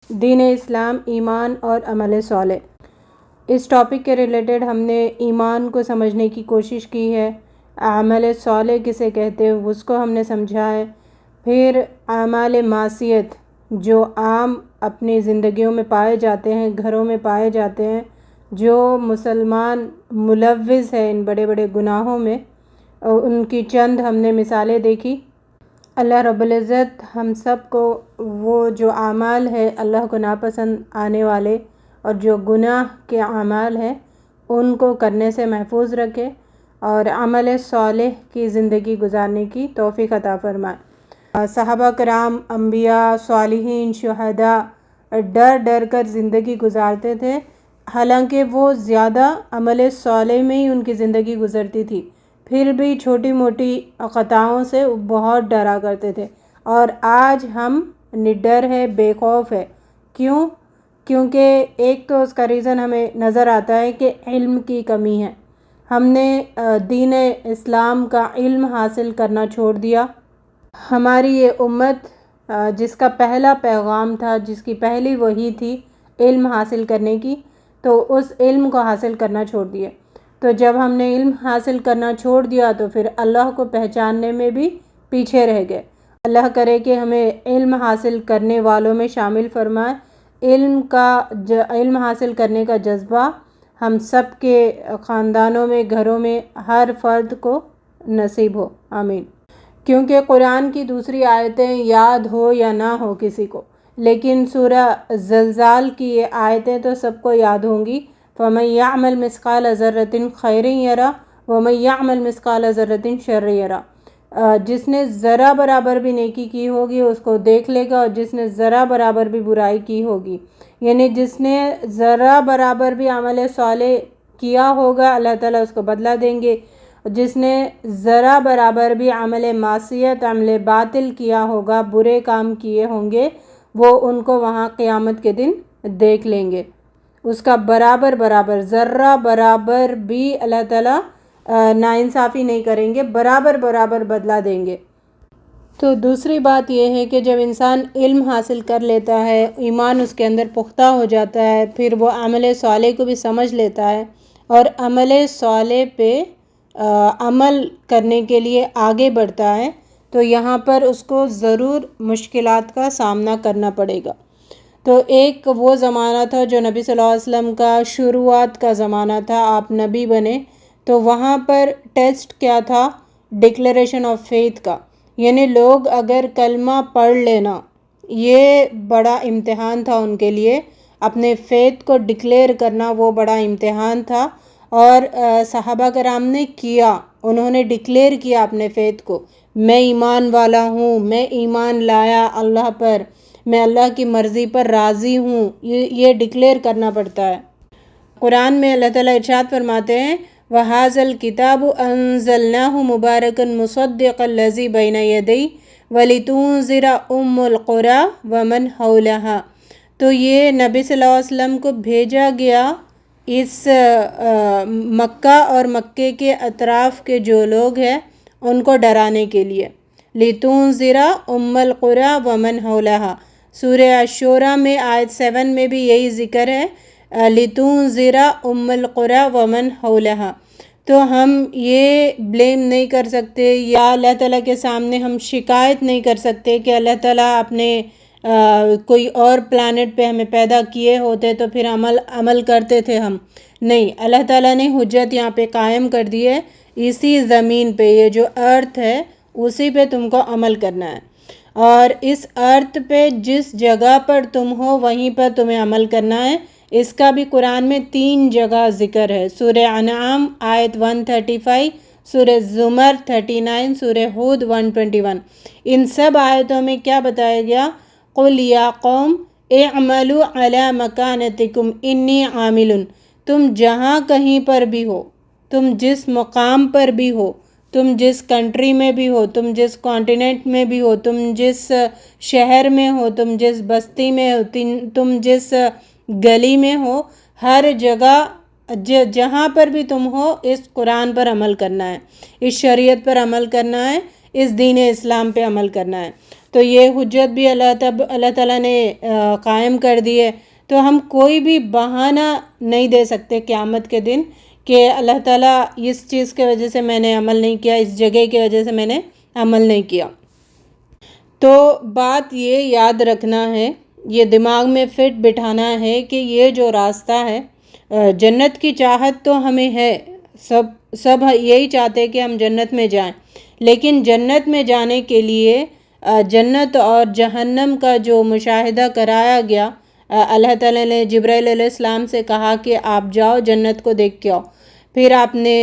دین اسلام، ایمان اور عمل صالح۔ اس ٹاپک کے ریلیٹڈ ہم نے ایمان کو سمجھنے کی کوشش کی ہے، عمل صالح کسے کہتے ہیں اس کو ہم نے سمجھا ہے، پھر اعمال معصیت جو عام اپنی زندگیوں میں پائے جاتے ہیں، گھروں میں پائے جاتے ہیں، جو مسلمان ملوث ہے ان بڑے بڑے گناہوں میں، ان کی چند ہم نے مثالیں دیکھی۔ اللہ رب العزت ہم سب کو وہ جو اعمال ہے اللہ کو ناپسند آنے والے اور جو گناہ کے اعمال ہیں ان کو کرنے سے محفوظ رکھے اور عمل صالح کی زندگی گزارنے کی توفیق عطا فرمائے۔ صحابہ کرام، انبیاء، صالحین، شہداء ڈر ڈر کر زندگی گزارتے تھے، حالانکہ وہ زیادہ عمل صالح میں ہی ان کی زندگی گزرتی تھی، پھر بھی چھوٹی موٹی خطاؤں سے بہت ڈرا کرتے تھے، اور آج ہم نڈر ہے، بے خوف ہے۔ کیوں؟ کیونکہ ایک تو اس کا ریزن ہمیں نظر آتا ہے کہ علم کی کمی ہے۔ ہم نے دین اسلام کا علم حاصل کرنا چھوڑ دیا۔ ہماری یہ امت جس کا پہلا پیغام تھا، جس کی پہلی وحی تھی علم حاصل کرنے کی، تو اس علم کو حاصل کرنا چھوڑ دیا۔ تو جب ہم نے علم حاصل کرنا چھوڑ دیا تو پھر اللہ کو پہچاننے میں بھی پیچھے رہ گئے۔ اللہ کرے کہ ہمیں علم حاصل کرنے والوں میں شامل فرمائے۔ علم حاصل کرنے کا جذبہ ہم سب کے خاندانوں میں، گھروں میں، ہر فرد کو نصیب ہو، آمین۔ کیونکہ قرآن کی دوسری آیتیں یاد ہو یا نہ ہو کسی کو، لیکن سورہ زلزال کی یہ آیتیں تو سب کو یاد ہوں گی۔ فَمَن يَعْمَلْ مِثْقَالَ ذَرَّةٍ خَيْرًا يَرَهُ وَمَن يَعْمَلْ مِثْقَالَ ذَرَّةٍ شَرًّا يَرَهُ۔ جس نے ذرہ برابر بھی نیکی کی ہوگی اس کو دیکھ لے گا، اور جس نے ذرہ برابر بھی برائی کی ہوگی، یعنی جس نے ذرہ برابر بھی عمل صالح کیا ہوگا اللہ تعالیٰ اس کو بدلہ دیں گے، جس نے ذرہ برابر بھی عمل معصیت، عمل باطل کیا ہوگا، برے کام کیے ہوں گے، وہ ان کو وہاں قیامت کے دن دیکھ لیں گے۔ اس کا برابر ذرہ برابر بھی اللہ تعالیٰ ناانصافی نہیں کریں گے، برابر بدلہ دیں گے۔ تو دوسری بات یہ ہے کہ جب انسان علم حاصل کر لیتا ہے، ایمان اس کے اندر پختہ ہو جاتا ہے، پھر وہ عمل صالح کو بھی سمجھ لیتا ہے اور عمل صالح پہ عمل کرنے کے لیے آگے بڑھتا ہے، تو یہاں پر اس کو ضرور مشکلات کا سامنا کرنا پڑے گا۔ تو ایک وہ زمانہ تھا جو نبی صلی اللہ علیہ وسلم کا شروعات کا زمانہ تھا، آپ نبی بنے، تو وہاں پر ٹیسٹ کیا تھا؟ ڈکلیریشن آف فیتھ کا، یعنی لوگ اگر کلمہ پڑھ لینا، یہ بڑا امتحان تھا ان کے لیے، اپنے فیتھ کو ڈکلیئر کرنا وہ بڑا امتحان تھا، اور صحابہ کرام نے کیا، انہوں نے ڈکلیئر کیا اپنے فیتھ کو، میں ایمان والا ہوں، میں ایمان لایا اللہ پر، میں اللہ کی مرضی پر راضی ہوں، یہ ڈکلیئر کرنا پڑتا ہے۔ قرآن میں اللہ تعالیٰ ارشاد فرماتے ہیں وَهَذَا الْكِتَابُ أَنزَلْنَاهُ مُبَارَكًا مُصَدِّقًا الَّذِي بَيْنَ يَدَيْهِ وَلِتُنذِرَ أُمَّ الْقُرَىٰ وَمَنْ حَوْلَهَا۔ تو یہ نبی صلی اللہ علیہ وسلم کو بھیجا گیا اس مکہ اور مکے کے اطراف کے جو لوگ ہیں ان کو ڈرانے کے لیے۔ لِتُنذِرَ أُمَّ الْقُرَىٰ وَمَنْ حَوْلَهَا۔ سورہ الشورى میں آیت 7 میں بھی یہی ذکر ہے، لِتُنذِرَ أُمَّ الْقُرَىٰ وَمَنْ حَوْلَهَا۔ تو ہم یہ بلیم نہیں کر سکتے یا اللہ تعالیٰ کے سامنے ہم شکایت نہیں کر سکتے کہ اللہ تعالیٰ اپنے کوئی اور پلانٹ پہ ہمیں پیدا کیے ہوتے تو پھر عمل کرتے تھے ہم، نہیں، اللہ تعالیٰ نے حجت یہاں پہ قائم کر دی ہے، اسی زمین پہ، یہ جو ارتھ ہے اسی پہ تم کو عمل کرنا ہے، اور اس ارتھ پہ جس جگہ پر تم ہو وہیں پر تمہیں عمل کرنا ہے۔ اس کا بھی قرآن میں 3 جگہ ذکر ہے، سورہ انعام آیت 135، سورہ زمر 39، سورہ ہود 121۔ ان سب آیتوں میں کیا بتایا گیا؟ قُلْ يَا قَوْمِ اعْمَلُوا عَلَىٰ مَكَانَتِكُمْ إِنِّي عَامِلٌ۔ تم جہاں کہیں پر بھی ہو، تم جس مقام پر بھی ہو، تم جس کنٹری میں بھی ہو، تم جس کانٹیننٹ میں بھی ہو، تم جس شہر میں ہو، تم جس بستی میں ہو، تم جس گلی میں ہو، ہر جگہ جہاں پر بھی تم ہو اس قرآن پر عمل کرنا ہے، اس شریعت پر عمل کرنا ہے، اس دین اسلام پہ عمل کرنا ہے۔ تو یہ حجت بھی اللہ تعالیٰ نے قائم کر دی ہے. تو ہم کوئی بھی بہانہ نہیں دے سکتے قیامت کے دن کہ اللہ تعالیٰ اس چیز کی وجہ سے میں نے عمل نہیں کیا، اس جگہ کی وجہ سے میں نے عمل نہیں کیا. تو بات یہ یاد رکھنا ہے، یہ دماغ میں فٹ بٹھانا ہے کہ یہ جو راستہ ہے، جنت کی چاہت تو ہمیں ہے، سب یہی چاہتے کہ ہم جنت میں جائیں، لیکن جنت میں جانے کے لیے جنت اور جہنم کا جو مشاہدہ کرایا گیا، اللہ تعالیٰ نے جبرائیل علیہ السلام سے کہا کہ آپ جاؤ جنت کو دیکھ کے آؤ، پھر آپ نے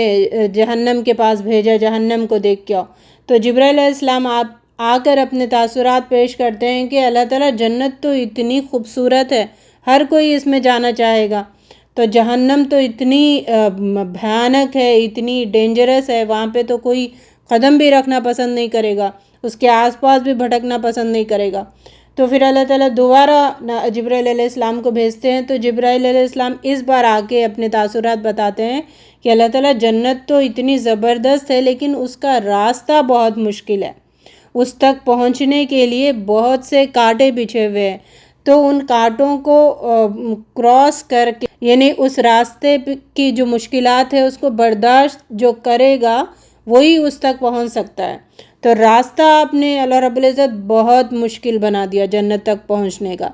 جہنم کے پاس بھیجا، جہنم کو دیکھ کے آؤ. تو جبرائیل علیہ السلام آ کر اپنے تاثرات پیش کرتے ہیں کہ اللہ تعالیٰ جنت تو اتنی خوبصورت ہے، ہر کوئی اس میں جانا چاہے گا، تو جہنم تو اتنی بھیانک ہے، اتنی ڈینجرس ہے، وہاں پہ تو کوئی قدم بھی رکھنا پسند نہیں کرے گا، اس کے آس پاس بھی بھٹکنا پسند نہیں کرے گا. تو پھر اللہ تعالیٰ دوبارہ جبرائیل علیہ السلام کو بھیجتے ہیں. تو جبرائیل علیہ السلام اس بار آ کے اپنے تاثرات بتاتے ہیں کہ اللہ تعالیٰ جنت تو اتنی زبردست ہے، لیکن اس کا راستہ بہت مشکل ہے، اس تک پہنچنے کے لیے بہت سے کانٹے بچھے ہوئے ہیں. تو ان کانٹوں کو کراس کر کے، یعنی اس راستے کی جو مشکلات ہے اس کو برداشت جو کرے گا وہی اس تک پہنچ سکتا ہے. تو راستہ آپ نے اللہ رب العزت بہت مشکل بنا دیا جنت تک پہنچنے کا.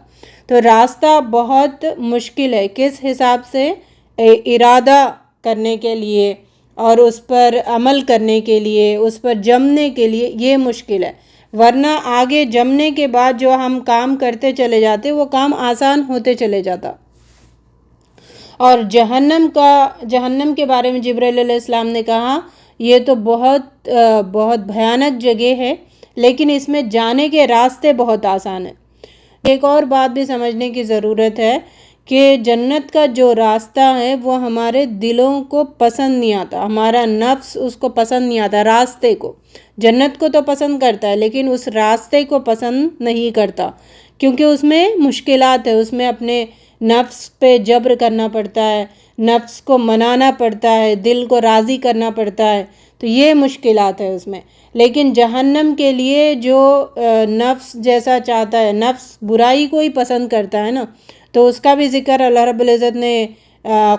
تو راستہ بہت مشکل ہے، کس حساب سے؟ ارادہ کرنے کے لیے اور اس پر عمل کرنے کے لیے، اس پر جمنے کے لیے یہ مشکل ہے، ورنہ آگے جمنے کے بعد جو ہم کام کرتے چلے جاتے وہ کام آسان ہوتے چلے جاتا. اور جہنم کے بارے میں جبرائیل علیہ السلام نے کہا یہ تو بہت بھیانک جگہ ہے، لیکن اس میں جانے کے راستے بہت آسان ہیں. ایک اور بات بھی سمجھنے کی ضرورت ہے کہ جنت کا جو راستہ ہے وہ ہمارے دلوں کو پسند نہیں آتا، ہمارا نفس اس کو پسند نہیں آتا. راستے کو، جنت کو تو پسند کرتا ہے لیکن اس راستے کو پسند نہیں کرتا، کیونکہ اس میں مشکلات ہے، اس میں اپنے نفس پہ جبر کرنا پڑتا ہے، نفس کو منانا پڑتا ہے، دل کو راضی کرنا پڑتا ہے. تو یہ مشکلات ہے اس میں. لیکن جہنم کے لیے جو نفس جیسا چاہتا ہے، نفس برائی کو ہی پسند کرتا ہے نا، تو اس کا بھی ذکر اللہ رب العزت نے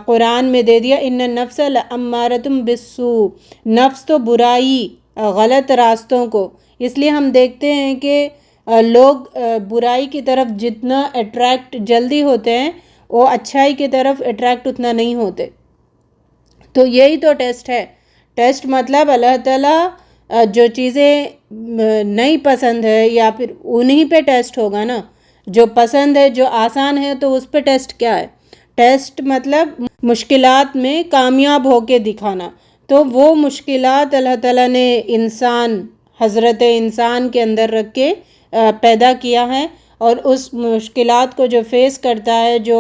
قرآن میں دے دیا، ان النفس لامارۃ بالسوء، نفس تو برائی، غلط راستوں کو. اس لیے ہم دیکھتے ہیں کہ لوگ برائی کی طرف جتنا اٹریکٹ جلدی ہوتے ہیں، وہ اچھائی کی طرف اٹریکٹ اتنا نہیں ہوتے. تو یہی تو ٹیسٹ ہے. ٹیسٹ مطلب اللہ تعالیٰ جو چیزیں نہیں پسند ہے یا پھر انہی پہ ٹیسٹ ہوگا نا، جو پسند ہے، جو آسان ہے، تو اس پہ ٹیسٹ کیا ہے؟ ٹیسٹ مطلب مشکلات میں کامیاب ہو کے دکھانا. تو وہ مشکلات اللہ تعالیٰ نے حضرت انسان کے اندر رکھ کے پیدا کیا ہے، اور اس مشکلات کو جو فیس کرتا ہے، جو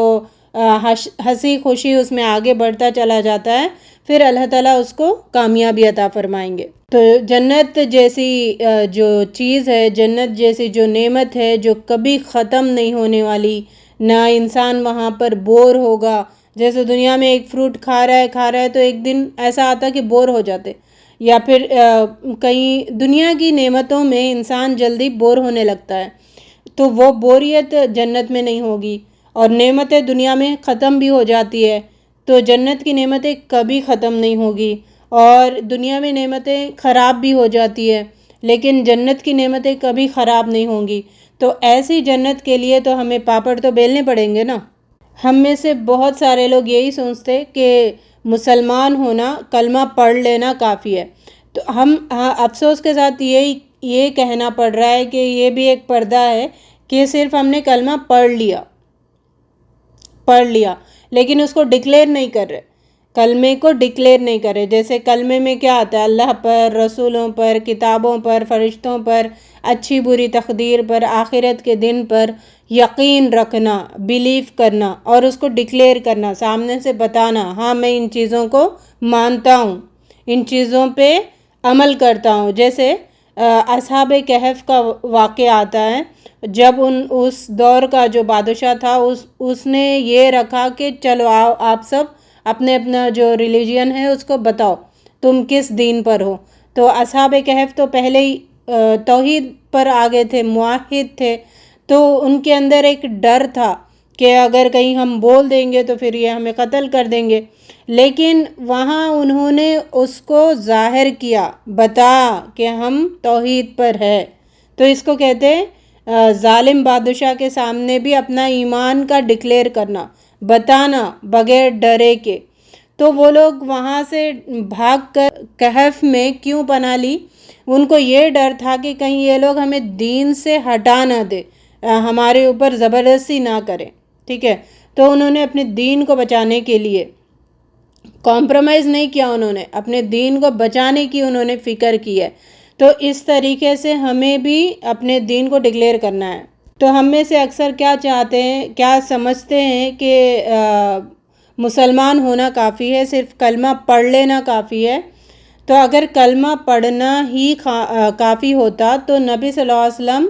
ہنسی خوشی اس میں آگے بڑھتا چلا جاتا ہے، پھر اللہ تعالیٰ اس کو کامیابی عطا فرمائیں گے. تو جنت جیسی جو چیز ہے، جنت جیسی جو نعمت ہے جو کبھی ختم نہیں ہونے والی، نہ انسان وہاں پر بور ہوگا. جیسے دنیا میں ایک فروٹ کھا رہا ہے تو ایک دن ایسا آتا کہ بور ہو جاتے، یا پھر کئی دنیا کی نعمتوں میں انسان جلدی بور ہونے لگتا ہے، تو وہ بوریت جنت میں نہیں ہوگی. اور نعمتیں دنیا میں ختم بھی ہو جاتی ہے، تو جنت کی نعمتیں کبھی ختم نہیں ہوگی. اور دنیا میں نعمتیں خراب بھی ہو جاتی ہے، لیکن جنت کی نعمتیں کبھی خراب نہیں ہوں گی. تو ایسی جنت کے لیے تو ہمیں پاپڑ تو بیلنے پڑیں گے نا. ہم میں سے بہت سارے لوگ یہی سوچتے کہ مسلمان ہونا، کلمہ پڑھ لینا کافی ہے. تو ہم افسوس کے ساتھ یہ کہنا پڑ رہا ہے کہ یہ بھی ایک پردہ ہے کہ صرف ہم نے کلمہ پڑھ لیا لیکن اس کو ڈکلیئر نہیں کر رہے، کلمے کو ڈکلیئر نہیں کرے. جیسے کلمے میں کیا آتا ہے؟ اللہ پر، رسولوں پر، کتابوں پر، فرشتوں پر، اچھی بری تقدیر پر، آخرت کے دن پر یقین رکھنا، بیلیف کرنا، اور اس کو ڈکلیئر کرنا، سامنے سے بتانا، ہاں میں ان چیزوں کو مانتا ہوں، ان چیزوں پہ عمل کرتا ہوں. جیسے اصحاب کہف کا واقعہ آتا ہے، جب اس دور کا جو بادشاہ تھا اس نے یہ رکھا کہ چلو آؤ آپ سب اپنا جو ریلیجین ہے اس کو بتاؤ، تم کس دین پر ہو. تو اصحاب کہف تو پہلے ہی توحید پر آ گئے تھے، موحد تھے، تو ان کے اندر ایک ڈر تھا کہ اگر کہیں ہم بول دیں گے تو پھر یہ ہمیں قتل کر دیں گے، لیکن وہاں انہوں نے اس کو ظاہر کیا، بتا کہ ہم توحید پر ہے۔ تو اس کو کہتے ہیں ظالم بادشاہ کے سامنے بھی اپنا ایمان کا ڈکلیئر کرنا، بتانا بغیر ڈرے کے۔ تو وہ لوگ وہاں سے بھاگ کر کہف میں کیوں پناہ لی؟ ان کو یہ ڈر تھا کہ کہیں یہ لوگ ہمیں دین سے ہٹا نہ دے، ہمارے اوپر زبردستی نہ کریں، ٹھیک ہے۔ تو انہوں نے اپنے دین کو بچانے کے لیے کمپرومائز نہیں کیا، انہوں نے اپنے دین کو بچانے کی انہوں نے فکر کی ہے۔ تو اس طریقے سے ہمیں بھی اپنے دین کو ڈکلیئر کرنا ہے۔ تو ہم میں سے اکثر کیا چاہتے ہیں، کیا سمجھتے ہیں کہ مسلمان ہونا کافی ہے، صرف کلمہ پڑھ لینا کافی ہے۔ تو اگر کلمہ پڑھنا ہی کافی ہوتا تو نبی صلی اللہ علیہ وسلم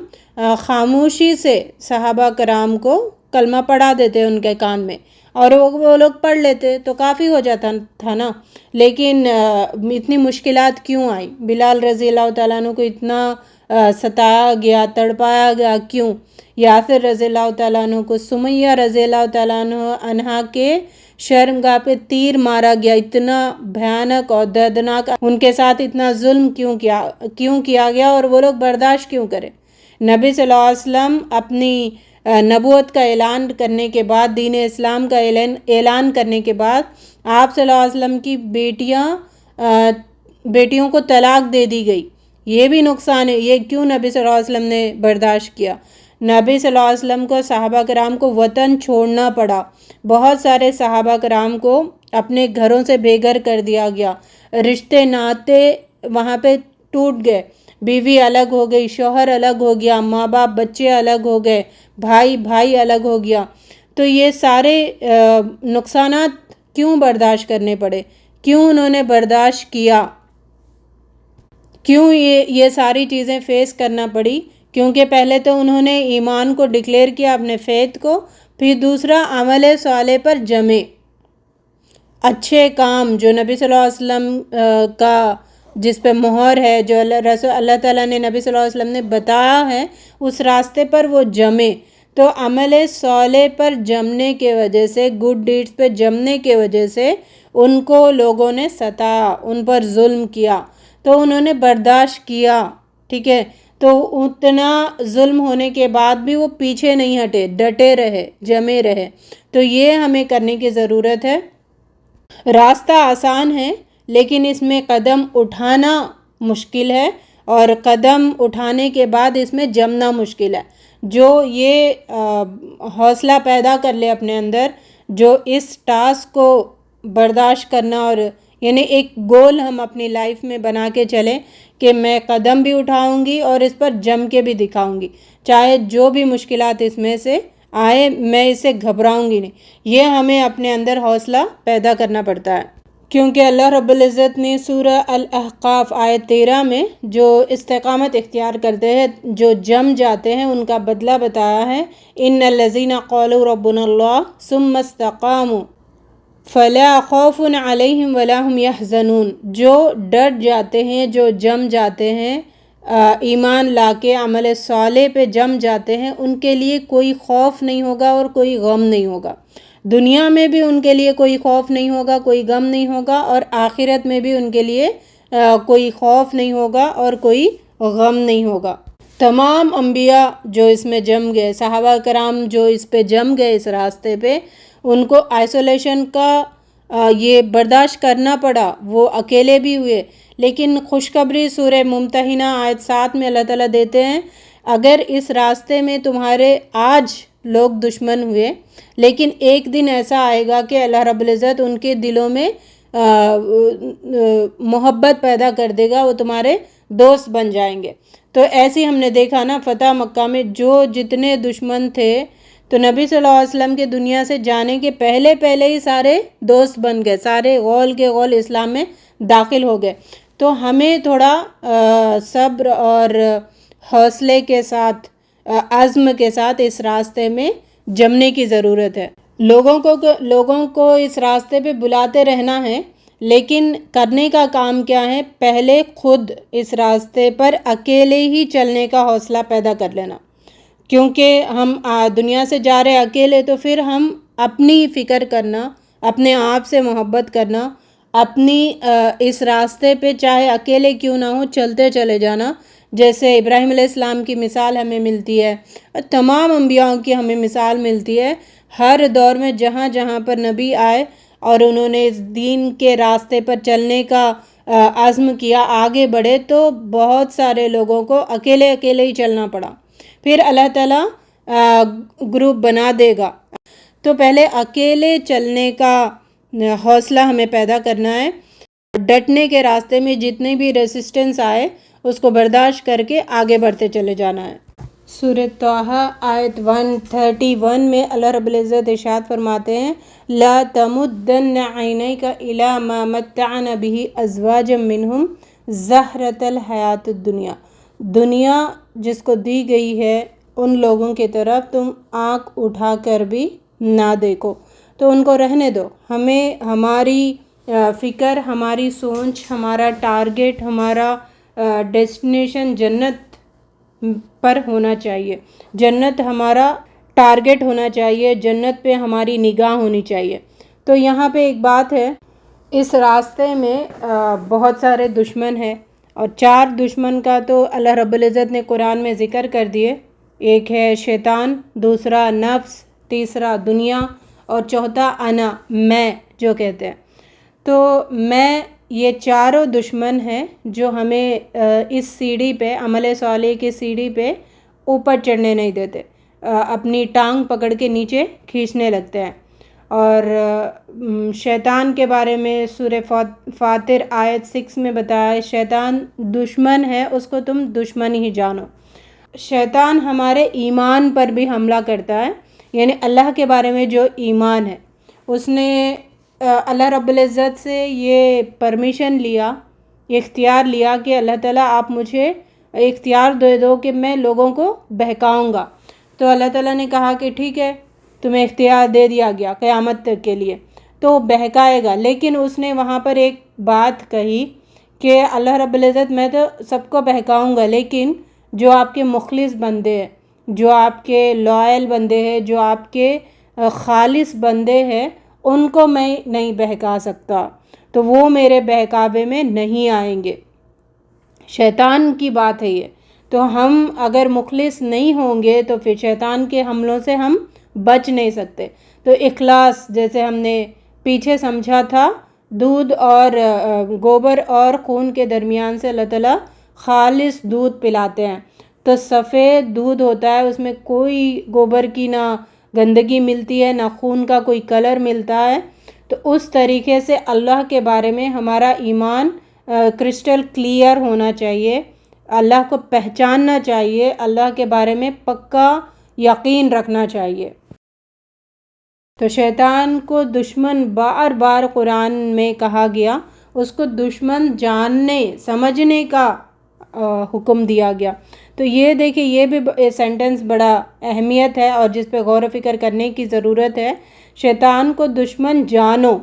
خاموشی سے صحابہ کرام کو کلمہ پڑھا دیتے ان کے کان میں، اور وہ لوگ پڑھ لیتے تو کافی ہو جاتا تھا نا۔ لیکن اتنی مشکلات کیوں آئی؟ بلال رضی اللہ تعالیٰ عنہ کو اتنا ستایا گیا، تڑپایا گیا کیوں؟ یاسر رضی اللہ تعالیٰ عنہ کو، سمیہ رضی اللہ تعالیٰ عنہ کے شرمگاہ پہ تیر مارا گیا، اتنا بھیانک اور دردناک، ان کے ساتھ اتنا ظلم کیوں کیا گیا، اور وہ لوگ برداشت کیوں کرے؟ نبی صلی اللہ علیہ وسلم اپنی نبوت کا اعلان کرنے کے بعد، دین اسلام کا اعلان کرنے کے بعد، آپ صلی اللہ علیہ وسلم کی بیٹیوں کو طلاق دے دی گئی۔ یہ بھی نقصان ہے، یہ کیوں نبی صلی اللہ علیہ وسلم نے برداشت کیا؟ نبی صلی اللہ علیہ وسلم کو، صحابہ کرام کو وطن چھوڑنا پڑا، بہت سارے صحابہ کرام کو اپنے گھروں سے بے گھر کر دیا گیا، رشتے ناتے وہاں پہ ٹوٹ گئے، بیوی الگ ہو گئی، شوہر الگ ہو گیا، ماں باپ بچے الگ ہو گئے، بھائی الگ ہو گیا۔ تو یہ سارے نقصانات کیوں برداشت کرنے پڑے؟ کیوں انہوں نے برداشت کیا؟ کیوں یہ ساری چیزیں فیس کرنا پڑی؟ کیونکہ پہلے تو انہوں نے ایمان کو ڈکلیئر کیا، اپنے فیتھ کو، پھر دوسرا عمل صالح پر جمے، اچھے کام جو نبی صلی اللہ علیہ وسلم کا جس پہ مہر ہے، جو اللہ تعالیٰ نے نبی صلی اللہ علیہ وسلم نے بتایا ہے، اس راستے پر وہ جمے۔ تو عمل صالح پر جمنے کے وجہ سے، گڈ ڈیڈز پہ جمنے کے وجہ سے ان کو لوگوں نے ستایا، ان پر ظلم کیا، تو انہوں نے برداشت کیا، ٹھیک ہے۔ تو اتنا ظلم ہونے کے بعد بھی وہ پیچھے نہیں ہٹے، ڈٹے رہے، جمے رہے۔ تو یہ ہمیں کرنے کی ضرورت ہے۔ راستہ آسان ہے، لیکن اس میں قدم اٹھانا مشکل ہے، اور قدم اٹھانے کے بعد اس میں جمنا مشکل ہے۔ جو یہ حوصلہ پیدا کر لے اپنے اندر، جو اس ٹاسک کو برداشت کرنا، اور یعنی ایک گول ہم اپنی لائف میں بنا کے چلیں کہ میں قدم بھی اٹھاؤں گی اور اس پر جم کے بھی دکھاؤں گی، چاہے جو بھی مشکلات اس میں سے آئے، میں اسے گھبراؤں گی نہیں۔ یہ ہمیں اپنے اندر حوصلہ پیدا کرنا پڑتا ہے، کیونکہ اللہ رب العزت نے سورہ الاحقاف آیت 13 میں جو استقامت اختیار کرتے ہیں، جو جم جاتے ہیں، ان کا بدلہ بتایا ہے۔ ان الذین قالوا ربنا اللہ ثم استقاموا فلا خوف علیہم ولا هم یحزنون، جو ڈٹ جاتے ہیں، جو جم جاتے ہیں، ایمان لا کے عمل صالح پہ جم جاتے ہیں، ان کے لیے کوئی خوف نہیں ہوگا اور کوئی غم نہیں ہوگا۔ دنیا میں بھی ان کے لیے کوئی خوف نہیں ہوگا، کوئی غم نہیں ہوگا، اور آخرت میں بھی ان کے لیے کوئی خوف نہیں ہوگا اور کوئی غم نہیں ہوگا۔ تمام انبیاء جو اس میں جم گئے، صحابہ کرام جو اس پہ جم گئے، اس راستے پہ، ان کو آئسولیشن کا یہ برداشت کرنا پڑا، وہ اکیلے بھی ہوئے۔ لیکن خوشخبری سورہ ممتحنہ آیت 7 میں اللہ تعالیٰ دیتے ہیں، اگر اس راستے میں تمہارے آج لوگ دشمن ہوئے، لیکن ایک دن ایسا آئے گا کہ اللہ رب العزت ان کے دلوں میں محبت پیدا کر دے گا، وہ تمہارے دوست بن جائیں گے۔ تو ایسے ہم نے دیکھا نا، فتح مکہ میں جو جتنے دشمن تھے، تو نبی صلی اللہ علیہ وسلم کے دنیا سے جانے کے پہلے ہی سارے دوست بن گئے، سارے غول کے غول اسلام میں داخل ہو گئے۔ تو ہمیں تھوڑا صبر اور حوصلے کے ساتھ، عزم کے ساتھ اس راستے میں جمنے کی ضرورت ہے۔ لوگوں کو اس راستے پہ بلاتے رہنا ہے، لیکن کرنے کا کام کیا ہے؟ پہلے خود اس راستے پر اکیلے ہی چلنے کا حوصلہ پیدا کر لینا، کیونکہ ہم دنیا سے جا رہے اکیلے، تو پھر ہم اپنی فکر کرنا، اپنے آپ سے محبت کرنا، اپنی اس راستے پہ چاہے اکیلے کیوں نہ ہو چلتے چلے جانا، جیسے ابراہیم علیہ السلام کی مثال ہمیں ملتی ہے، تمام انبیاء کی ہمیں مثال ملتی ہے۔ ہر دور میں جہاں جہاں پر نبی آئے اور انہوں نے اس دین کے راستے پر چلنے کا عزم کیا، آگے بڑھے، تو بہت سارے لوگوں کو اکیلے اکیلے ہی چلنا پڑا، پھر اللہ تعالیٰ گروپ بنا دے گا۔ تو پہلے اکیلے چلنے کا حوصلہ ہمیں پیدا کرنا ہے، ڈٹنے کے راستے میں جتنی بھی ریسسٹنس آئے اس کو برداشت کر کے آگے بڑھتے چلے جانا ہے۔ سورۃ طٰہٰ آیت 131 میں اللہ رب العزت ارشاد فرماتے ہیں، لا تمدن عینیک الی ما متعنا بہ ازواجا منہم زہرۃ الحیاۃ الدنیا، دنیا جس کو دی گئی ہے ان لوگوں کی طرف تم آنکھ اٹھا کر بھی نہ دیکھو، تو ان کو رہنے دو۔ ہمیں ہماری فکر، ہماری سوچ، ہمارا ٹارگٹ، ہمارا ڈیسٹینیشن جنت پر ہونا چاہیے، جنت ہمارا ٹارگٹ ہونا چاہیے، جنت پہ ہماری نگاہ ہونی چاہیے۔ تو یہاں پہ ایک بات ہے، اس راستے میں بہت سارے دشمن ہیں، اور 4 دشمن کا تو اللہ رب العزت نے قرآن میں ذکر کر دیے۔ ایک ہے شیطان، دوسرا نفس، تیسرا دنیا، اور چوتھا انا، میں جو کہتے ہیں۔ تو میں، یہ چاروں دشمن ہیں جو ہمیں اس سیڑھی پہ، عمل صالح کی سیڑھی پہ اوپر چڑھنے نہیں دیتے، اپنی ٹانگ پکڑ کے نیچے کھینچنے لگتے ہیں۔ اور شیطان کے بارے میں سورہ فاطر آیت 6 میں بتایا ہے، شیطان دشمن ہے، اس کو تم دشمن ہی جانو۔ شیطان ہمارے ایمان پر بھی حملہ کرتا ہے، یعنی اللہ کے بارے میں جو ایمان ہے، اس نے اللہ رب العزت سے یہ پرمیشن لیا، یہ اختیار لیا کہ اللہ تعالیٰ آپ مجھے اختیار دے دو کہ میں لوگوں کو بہکاؤں گا۔ تو اللہ تعالیٰ نے کہا کہ ٹھیک ہے، تمہیں اختیار دے دیا گیا قیامت تک کے لیے، تو بہکائے گا۔ لیکن اس نے وہاں پر ایک بات کہی کہ اللہ رب العزت میں تو سب کو بہکاؤں گا، لیکن جو آپ کے مخلص بندے ہیں، جو آپ کے لائل بندے ہیں، جو آپ کے خالص بندے ہیں، ان کو میں نہیں بہکا سکتا، تو وہ میرے بہکاوے میں نہیں آئیں گے۔ شیطان کی بات ہے یہ۔ تو ہم اگر مخلص نہیں ہوں گے تو پھر شیطان کے حملوں سے ہم بچ نہیں سکتے۔ تو اخلاص، جیسے ہم نے پیچھے سمجھا تھا، دودھ اور گوبر اور خون کے درمیان سے اللہ تعالیٰ خالص دودھ پلاتے ہیں، تو سفید دودھ ہوتا ہے، اس میں کوئی گوبر کی نہ گندگی ملتی ہے، نہ خون کا کوئی کلر ملتا ہے۔ تو اس طریقے سے اللہ کے بارے میں ہمارا ایمان کرسٹل کلیئر ہونا چاہیے، اللہ کو پہچاننا چاہیے، اللہ کے بارے میں پکا یقین رکھنا چاہیے۔ تو شیطان کو دشمن بار بار قرآن میں کہا گیا، اس کو دشمن جاننے سمجھنے کا حکم دیا گیا۔ تو یہ دیکھیں، یہ بھی سینٹنس بڑا اہمیت ہے اور جس پہ غور و فکر کرنے کی ضرورت ہے۔ شیطان کو دشمن جانو۔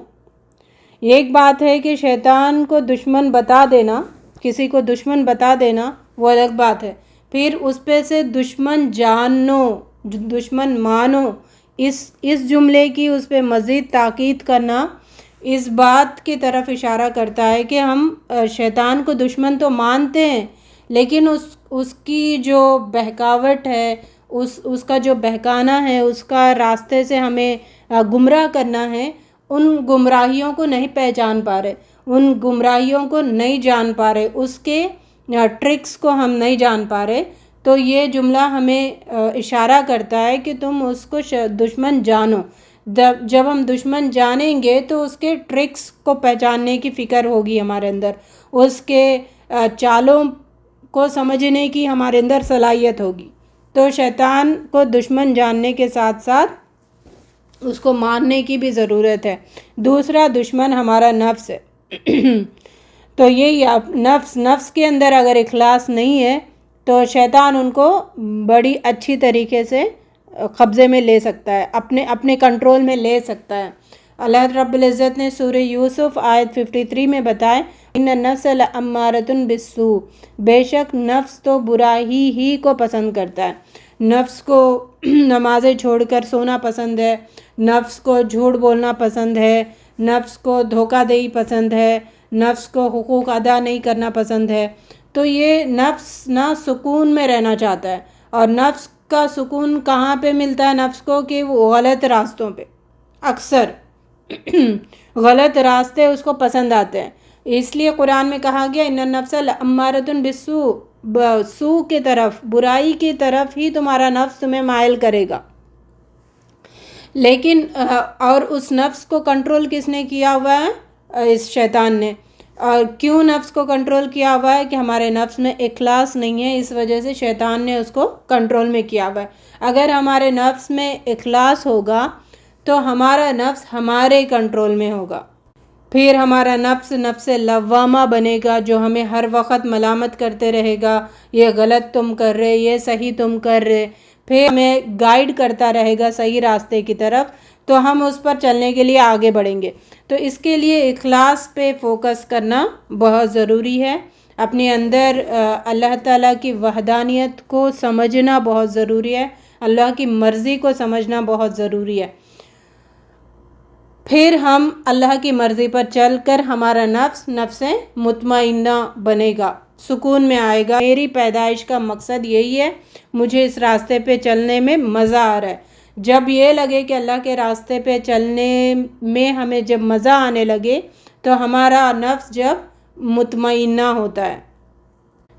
ایک بات ہے کہ شیطان کو دشمن بتا دینا، کسی کو دشمن بتا دینا، وہ الگ بات ہے۔ پھر اس پہ سے دشمن جانو، دشمن مانو، اس جملے کی اس پہ مزید تاکید کرنا اس بات کی طرف اشارہ کرتا ہے کہ ہم شیطان کو دشمن تو مانتے ہیں، لیکن اس کی جو بہکاوٹ ہے، اس کا جو بہکانا ہے، اس کا راستے سے ہمیں گمراہ کرنا ہے، ان گمراہیوں کو نہیں پہچان پا رہے، ان گمراہیوں کو نہیں جان پا رہے، اس کے ٹرکس کو ہم نہیں جان پا رہے۔ تو یہ جملہ ہمیں اشارہ کرتا ہے کہ تم اس کو دشمن جانو۔ جب ہم دشمن جانیں گے تو اس کے ٹرکس کو پہچاننے کی فکر ہوگی ہمارے اندر، اس کے چالوں کو سمجھنے کی ہمارے اندر صلاحیت ہوگی۔ تو شیطان کو دشمن جاننے کے ساتھ ساتھ اس کو ماننے کی بھی ضرورت ہے۔ دوسرا دشمن ہمارا نفس ہے۔ تو یہ نفس کے اندر اگر اخلاص نہیں ہے تو شیطان ان کو بڑی اچھی طریقے سے قبضے میں لے سکتا ہے، اپنے کنٹرول میں لے سکتا ہے۔ اللہ رب العزت نے سورہ یوسف آیت 53 میں بتائے ان النفس لامارۃ بالسوء، بے شک نفس تو برائی ہی کو پسند کرتا ہے۔ نفس کو نمازیں چھوڑ کر سونا پسند ہے، نفس کو جھوٹ بولنا پسند ہے، نفس کو دھوکہ دہی پسند ہے، نفس کو حقوق ادا نہیں کرنا پسند ہے۔ تو یہ نفس نہ سکون میں رہنا چاہتا ہے، اور نفس کا سکون کہاں پہ ملتا ہے نفس کو؟ کہ وہ غلط راستوں پہ، اکثر غلط راستے اس کو پسند آتے ہیں۔ اس لیے قرآن میں کہا گیا ان النفس لامارۃ بالسوء، سوء کی طرف، برائی کی طرف ہی تمہارا نفس تمہیں مائل کرے گا۔ لیکن اور اس نفس کو کنٹرول کس نے کیا ہوا ہے؟ اس شیطان نے۔ اور کیوں نفس کو کنٹرول کیا ہوا ہے؟ کہ ہمارے نفس میں اخلاص نہیں ہے، اس وجہ سے شیطان نے اس کو کنٹرول میں کیا ہوا ہے۔ اگر ہمارے نفس میں اخلاص ہوگا تو ہمارا نفس ہمارے کنٹرول میں ہوگا، پھر ہمارا نفس نفس لوامہ بنے گا جو ہمیں ہر وقت ملامت کرتے رہے گا، یہ غلط تم کر رہے، یہ صحیح تم کر رہے، پھر ہمیں گائیڈ کرتا رہے گا صحیح راستے کی طرف، تو ہم اس پر چلنے کے لیے آگے بڑھیں گے۔ تو اس کے لیے اخلاص پہ فوکس کرنا بہت ضروری ہے، اپنے اندر اللہ تعالیٰ کی وحدانیت کو سمجھنا بہت ضروری ہے، اللہ کی مرضی کو سمجھنا بہت ضروری ہے۔ پھر ہم اللہ کی مرضی پر چل کر ہمارا نفس مطمئنہ بنے گا، سکون میں آئے گا۔ میری پیدائش کا مقصد یہی ہے، مجھے اس راستے پہ چلنے میں مزہ آ رہا ہے۔ جب یہ لگے کہ اللہ کے راستے پہ چلنے میں ہمیں جب مزہ آنے لگے تو ہمارا نفس جب مطمئنہ ہوتا ہے،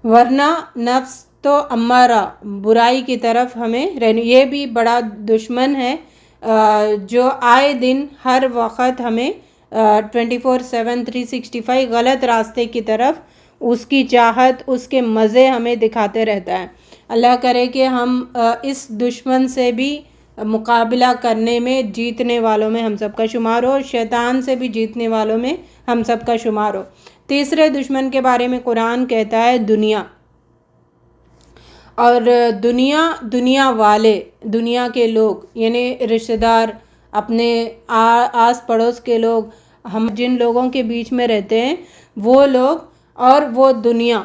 ورنہ نفس تو امارہ، برائی کی طرف ہمیں رہنے، یہ بھی بڑا دشمن ہے جو آئے دن ہر وقت ہمیں 24/7 365 غلط راستے کی طرف، اس کی چاہت، اس کے مزے ہمیں دکھاتے رہتا ہے۔ اللہ کرے کہ ہم اس دشمن سے بھی مقابلہ کرنے میں جیتنے والوں میں ہم سب کا شمار ہو، شیطان سے بھی جیتنے والوں میں ہم سب کا شمار ہو۔ تیسرے دشمن کے بارے میں قرآن کہتا ہے دنیا، اور دنیا والے، دنیا کے لوگ یعنی رشتہ دار، اپنے آس پڑوس کے لوگ، ہم جن لوگوں کے بیچ میں رہتے ہیں وہ لوگ اور وہ دنیا،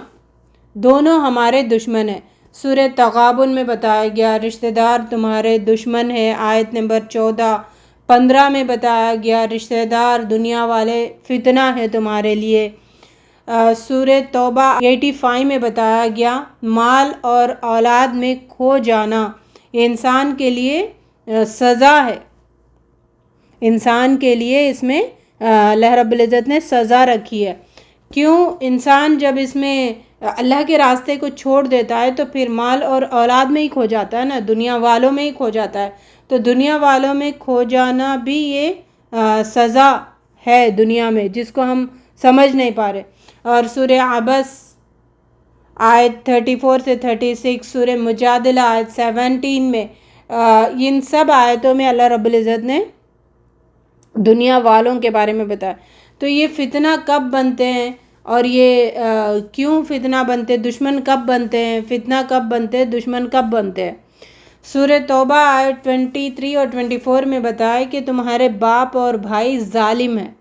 دونوں ہمارے دشمن ہیں۔ سورہ تغابن میں بتایا گیا رشتہ دار تمہارے دشمن ہے، آیت نمبر 14-15 میں بتایا گیا رشتہ دار، دنیا والے فتنہ ہے تمہارے لیے۔ سورہ توبہ 85 میں بتایا گیا مال اور اولاد میں کھو جانا انسان کے لیے سزا ہے، انسان کے لیے اس میں اللہ رب العزت نے سزا رکھی ہے۔ کیوں؟ انسان جب اس میں اللہ کے راستے کو چھوڑ دیتا ہے تو پھر مال اور اولاد میں ہی کھو جاتا ہے نا، دنیا والوں میں ہی کھو جاتا ہے۔ تو دنیا والوں میں کھو جانا بھی یہ سزا ہے دنیا میں، جس کو ہم سمجھ نہیں پا رہے۔ اور سورہ عبس آیت 34 سے 36، سورہ مجادلہ آیت 17 میں، ان سب آیتوں میں اللہ رب العزت نے دنیا والوں کے بارے میں بتایا۔ تو یہ فتنہ کب بنتے ہیں اور یہ کیوں فتنہ بنتے، دشمن کب بنتے ہیں، فتنہ کب بنتے ہیں، دشمن کب بنتے ہیں؟ سورہ توبہ آیت 23 اور 24 میں بتایا کہ تمہارے باپ اور بھائی ظالم ہیں۔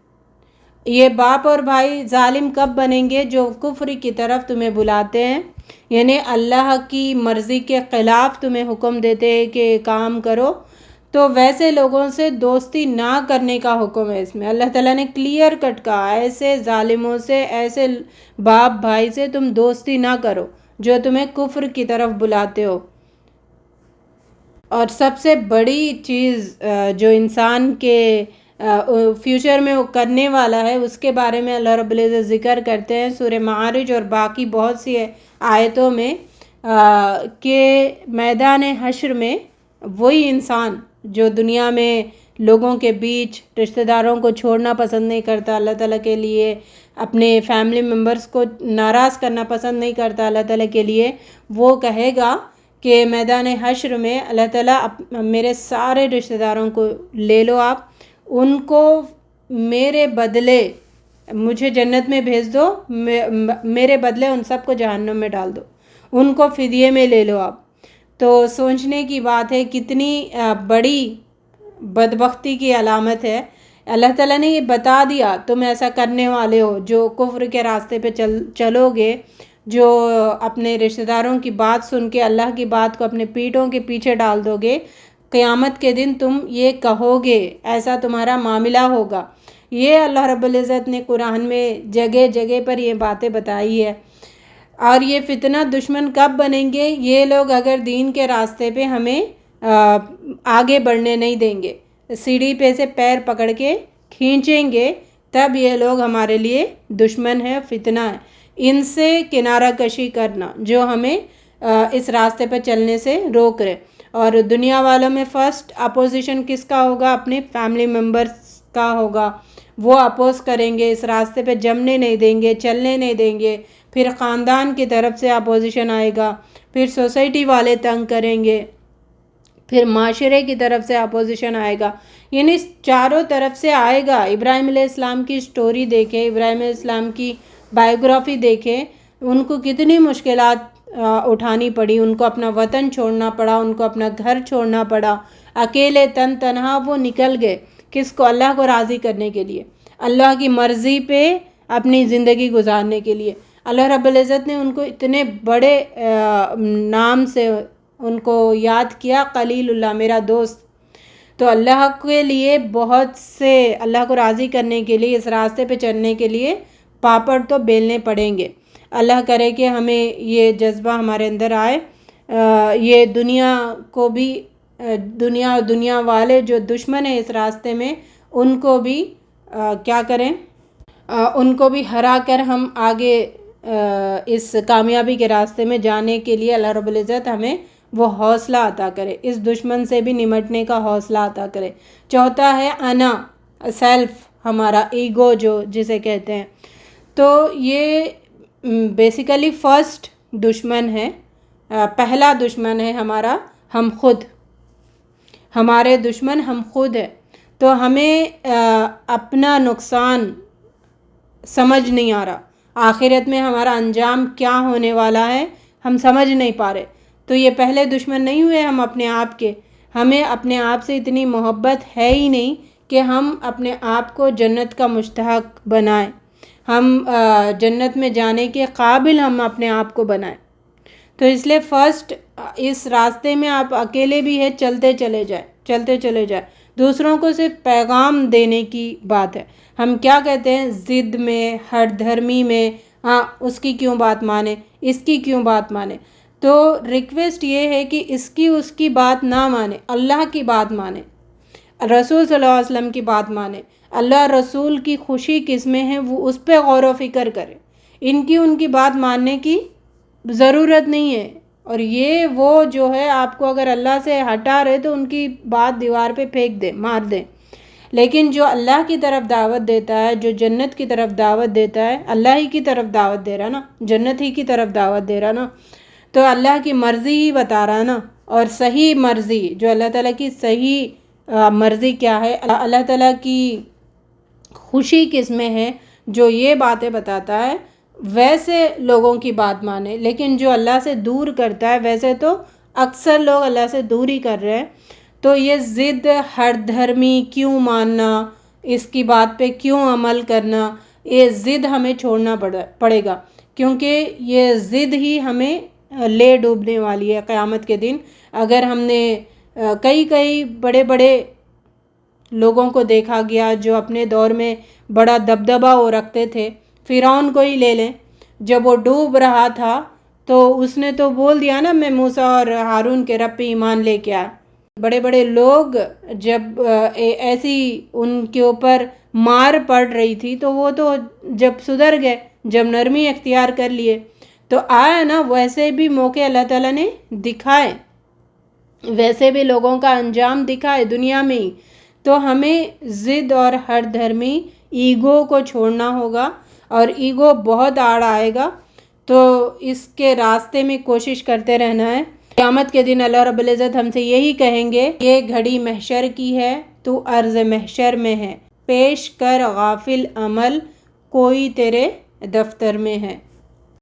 یہ باپ اور بھائی ظالم کب بنیں گے؟ جو کفر کی طرف تمہیں بلاتے ہیں، یعنی اللہ کی مرضی کے خلاف تمہیں حکم دیتے ہیں کہ کام کرو، تو ویسے لوگوں سے دوستی نہ کرنے کا حکم ہے۔ اس میں اللہ تعالیٰ نے کلیئر کٹ کہا ایسے ظالموں سے، ایسے باپ بھائی سے تم دوستی نہ کرو جو تمہیں کفر کی طرف بلاتے ہو۔ اور سب سے بڑی چیز جو انسان کے فیوچر میں وہ کرنے والا ہے، اس کے بارے میں اللہ رب العزت ذکر کرتے ہیں سورہ معارج اور باقی بہت سی آیتوں میں، کہ میدان حشر میں وہی انسان جو دنیا میں لوگوں کے بیچ رشتہ داروں کو چھوڑنا پسند نہیں کرتا، اللہ تعالیٰ کے لیے اپنے فیملی ممبرس کو ناراض کرنا پسند نہیں کرتا اللہ تعالیٰ کے لیے، وہ کہے گا کہ میدان حشر میں اللہ تعالیٰ میرے سارے رشتہ داروں کو لے لو، آپ ان کو میرے بدلے مجھے جنت میں بھیج دو، میرے بدلے ان سب کو جہنم میں ڈال دو، ان کو فدیے میں لے لو آپ۔ تو سوچنے کی بات ہے، کتنی بڑی بدبختی کی علامت ہے اللہ تعالیٰ نے یہ بتا دیا تم ایسا کرنے والے ہو، جو کفر کے راستے پہ چلو گے، جو اپنے رشتہ داروں کی بات سن کے اللہ کی بات کو اپنے پیٹھوں کے پیچھے ڈال دو گے، قیامت کے دن تم یہ کہو گے، ایسا تمہارا معاملہ ہوگا۔ یہ اللہ رب العزت نے قرآن میں جگہ جگہ پر یہ باتیں بتائی ہے۔ اور یہ فتنہ دشمن کب بنیں گے؟ یہ لوگ اگر دین کے راستے پہ ہمیں آگے بڑھنے نہیں دیں گے، سیڑھی پہ سے پیر پکڑ کے کھینچیں گے، تب یہ لوگ ہمارے لیے دشمن ہے، فتنہ ہے۔ ان سے کنارہ کشی کرنا جو ہمیں اس راستے پہ چلنے سے روک رہے۔ اور دنیا والوں میں فرسٹ اپوزیشن کس کا ہوگا؟ اپنے فیملی ممبرس کا ہوگا۔ وہ اپوز کریں گے، اس راستے پہ جمنے نہیں دیں گے، چلنے نہیں دیں گے۔ پھر خاندان کی طرف سے اپوزیشن آئے گا، پھر سوسائٹی والے تنگ کریں گے، پھر معاشرے کی طرف سے اپوزیشن آئے گا، یعنی چاروں طرف سے آئے گا۔ ابراہیم علیہ السلام کی سٹوری دیکھیں، ابراہیم علیہ السلام کی بائیوگرافی دیکھیں، ان کو کتنی مشکلات اٹھانی پڑی، ان کو اپنا وطن چھوڑنا پڑا، ان کو اپنا گھر چھوڑنا پڑا، اکیلے تنہا وہ نکل گئے، کس کو؟ اللہ کو راضی کرنے کے لیے، اللہ کی مرضی پہ اپنی زندگی گزارنے کے لیے۔ اللہ رب العزت نے ان کو اتنے بڑے نام سے ان کو یاد کیا، خلیل اللہ، میرا دوست۔ تو اللہ کے لیے بہت سے، اللہ کو راضی کرنے کے لیے، اس راستے پہ چلنے کے لیے پاپڑ تو بیلنے پڑیں گے۔ اللہ کرے کہ ہمیں یہ جذبہ ہمارے اندر آئے، یہ دنیا کو بھی، دنیا والے جو دشمن ہیں اس راستے میں، ان کو بھی کیا کریں؟ ان کو بھی ہرا کر ہم آگے اس کامیابی کے راستے میں جانے کے لیے اللہ رب العزت ہمیں وہ حوصلہ عطا کرے، اس دشمن سے بھی نمٹنے کا حوصلہ عطا کرے۔ چوتھا ہے انا، سیلف، ہمارا ایگو جو جسے کہتے ہیں۔ تو یہ بیسیکلی فرسٹ دشمن ہے، پہلا دشمن ہے ہمارا ہم خود، ہمارے دشمن ہم خود ہے۔ تو ہمیں اپنا نقصان سمجھ نہیں آ رہا، آخرت میں ہمارا انجام کیا ہونے والا ہے ہم سمجھ نہیں پا رہے۔ تو یہ پہلے دشمن نہیں ہوئے ہم اپنے آپ کے، ہمیں اپنے آپ سے اتنی محبت ہے ہی نہیں کہ ہم اپنے آپ کو جنت کا مستحق بنائیں، ہم جنت میں جانے کے قابل ہم اپنے آپ کو بنائیں۔ تو اس لیے فرسٹ اس راستے میں آپ اکیلے بھی ہیں، چلتے چلے جائیں، دوسروں کو صرف پیغام دینے کی بات ہے۔ ہم کیا کہتے ہیں ضد میں، ہر دھرمی میں، ہاں اس کی کیوں بات مانے، اس کی کیوں بات مانے۔ تو ریکویسٹ یہ ہے کہ اس کی بات نہ مانے، اللہ کی بات مانے، رسول صلی اللہ علیہ وسلم کی بات مانے، اللہ رسول کی خوشی کس میں ہے وہ اس پہ غور و فکر کرے، ان کی بات ماننے کی ضرورت نہیں ہے۔ اور یہ وہ جو ہے آپ کو اگر اللہ سے ہٹا رہے تو ان کی بات دیوار پہ پھینک دیں، مار دیں۔ لیکن جو اللہ کی طرف دعوت دیتا ہے، جو جنت کی طرف دعوت دیتا ہے، اللہ ہی کی طرف دعوت دے رہا نا، جنت ہی کی طرف دعوت دے رہا نا، تو اللہ کی مرضی ہی بتا رہا نا۔ اور صحیح مرضی، جو اللہ تعالیٰ کی صحیح مرضی کیا ہے، اللہ تعالیٰ کی خوشی کس میں ہے، جو یہ باتیں بتاتا ہے ویسے لوگوں کی بات مانے۔ لیکن جو اللہ سے دور کرتا ہے، ویسے تو اکثر لوگ اللہ سے دور ہی کر رہے ہیں۔ تو یہ ضد، ہر دھرمی کیوں ماننا، اس کی بات پہ کیوں عمل کرنا، یہ ضد ہمیں چھوڑنا پڑے گا، کیونکہ یہ ضد ہی ہمیں لے ڈوبنے والی ہے قیامت کے دن۔ اگر ہم نے کئی بڑے بڑے لوگوں کو دیکھا گیا جو اپنے دور میں بڑا دبدبہ وہ رکھتے تھے، فرعون کو ہی لے لیں، جب وہ ڈوب رہا تھا تو اس نے تو بول دیا نا میں موسیٰ اور ہارون کے رب پہ ایمان لے کے آیا۔ بڑے بڑے لوگ جب ایسی ان کے اوپر مار پڑ رہی تھی تو وہ تو جب سدھر گئے، جب نرمی اختیار کر لیے تو آیا نا، ویسے بھی موقع اللہ تعالیٰ نے دکھائے، ویسے بھی لوگوں کا انجام دکھائے دنیا میں ہی۔ تو ہمیں ضد اور ہر دھرمی ایگو کو چھوڑنا ہوگا، اور ایگو بہت آڑ آئے گا، تو اس کے راستے میں کوشش کرتے رہنا ہے۔ قیامت کے دن اللہ رب العزت ہم سے یہی کہیں گے، یہ گھڑی محشر کی ہے، تو عرض محشر میں ہے، پیش کر غافل عمل، کوئی تیرے دفتر میں ہے۔